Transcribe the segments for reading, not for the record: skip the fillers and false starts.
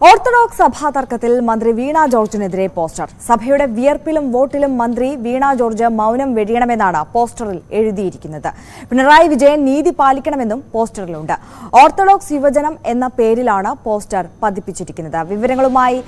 Orthodox സഭാ തർക്കത്തിൽ മന്ത്രി വീണ ജോർജിനെതിരെ പോസ്റ്റർ. സഭയുടെ വിയർപ്പിലും വോട്ടിലും മന്ത്രി വീണ ജോർജ് മൗനം വെടിയണമെന്നാണ് പോസ്റ്ററിൽ എഴുതിയിരിക്കുന്നത്. പിണറായി വിജയൻ നീതി പാലിക്കണമെന്നും പോസ്റ്ററിലുണ്ട്. ഓർത്തഡോക്സ് യുവജനം എന്ന പേരിലാണ് പോസ്റ്റർ പതിപ്പിച്ചിരിക്കുന്നത്. വിവരങ്ങളുമായി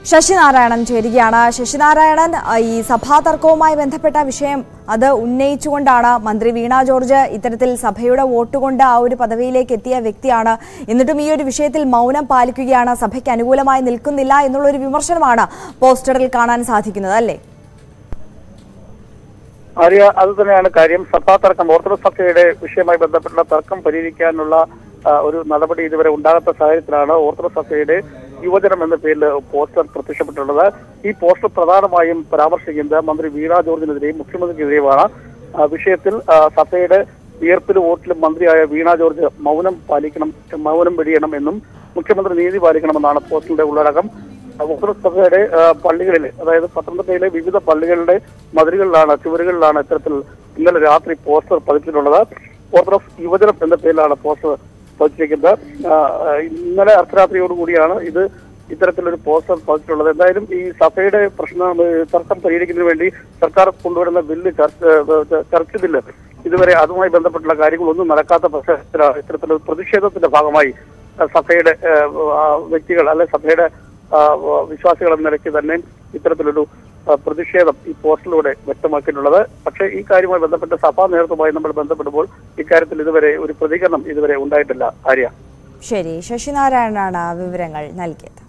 ശശിനാരായണൻ ചേരുകയാണ്. ശശിനാരായണൻ, ഈ സഭാ തർക്കവുമായി ബന്ധപ്പെട്ട വിഷയം അത് ഉന്നയിച്ചുകൊണ്ടാണ് മന്ത്രി വീണ ജോർജ് ഇത്തരത്തിൽ സഭയുടെ വോട്ടുകൊണ്ട് ആ ഒരു പദവിയിലേക്ക് എത്തിയ വ്യക്തിയാണ്. എന്നിട്ടും ഈ ഒരു വിഷയത്തിൽ മൗനം പാലിക്കുകയാണ്, സഭയ്ക്ക് അനുകൂലമായി നിൽക്കുന്നില്ല എന്നുള്ളൊരു വിമർശനമാണ് പോസ്റ്ററിൽ കാണാൻ സാധിക്കുന്നത്, അല്ലേ? ആര്യ, അത് തന്നെയാണ് കാര്യം. സഭാ തർക്കം, ഓർത്തഡോക്സ് സഭയുടെ വിഷയവുമായി ബന്ധപ്പെട്ട തർക്കം പരിഹരിക്കാനുള്ള ഒരു നടപടി ഇതുവരെ ഉണ്ടാകാത്ത സാഹചര്യത്തിലാണ് ഓർത്തഡോക്സ് സഭയുടെ യുവജനം എന്ന പേരിൽ പോസ്റ്റർ പ്രത്യക്ഷപ്പെട്ടുള്ളത്. ഈ പോസ്റ്റർ പ്രധാനമായും പരാമർശിക്കുന്നത് മന്ത്രി വീണ ജോർജിനെതിരെയും മുഖ്യമന്ത്രിക്കെതിരെയുമാണ്. വിഷയത്തിൽ സഭയുടെ വിയർപ്പിലും വോട്ടിലും മന്ത്രിയായ വീണ ജോർജ് മൗനം വെടിയണം എന്നും മുഖ്യമന്ത്രി നീതി പാലിക്കണമെന്നാണ് പോസ്റ്ററിന്റെ ഉള്ളടക്കം. ഓർത്തഡോക്സ് സഭയുടെ പള്ളികളിൽ, അതായത് പത്തനംതിട്ടയിലെ വിവിധ പള്ളികളുടെ ചുവരുകളിലാണ് ഇത്തരത്തിൽ ഇന്നലെ രാത്രി പോസ്റ്റർ പതിപ്പിച്ചിട്ടുള്ളത്. ഓർത്തഡോക്സ് യുവജനം എന്ന പേരിലാണ് പോസ്റ്റർ പതിച്ചിരിക്കുന്നത്. ഇന്നലെ അർദ്ധരാത്രിയോടുകൂടിയാണ് ഇത്തരത്തിലൊരു പോസ്റ്റർ പതിച്ചിട്ടുള്ളത്. എന്തായാലും ഈ സഭയുടെ തർക്കം പരിഹരിക്കുന്നതിന് വേണ്ടി സർക്കാർ കൊണ്ടുവരുന്ന ബില്ല്, ചർച്ച ബില്ല്, ഇതുവരെ അതുമായി ബന്ധപ്പെട്ടുള്ള കാര്യങ്ങളൊന്നും നടക്കാത്ത പശ്ചാത്തലത്തിലാണ് ഇത്തരത്തിലൊരു പ്രതിഷേധത്തിന്റെ ഭാഗമായി സഭയുടെ വ്യക്തികൾ, അല്ലെ സഭയുടെ വിശ്വാസികൾ എന്ന നിലയ്ക്ക് തന്നെ ഇത്തരത്തിലൊരു പ്രതിഷേധം ഈ പോസ്റ്ററിലൂടെ വ്യക്തമാക്കിയിട്ടുള്ളത്. പക്ഷേ ഈ കാര്യവുമായി ബന്ധപ്പെട്ട് സഭാ നേതൃത്വമായി നമ്മൾ ബന്ധപ്പെടുമ്പോൾ ഇക്കാര്യത്തിൽ ഇതുവരെ ഒരു പ്രതികരണം ഉണ്ടായിട്ടില്ല. ആര്യ, ശരി, ശശിനാരായണനാണ് വിവരങ്ങൾ നൽകിയത്.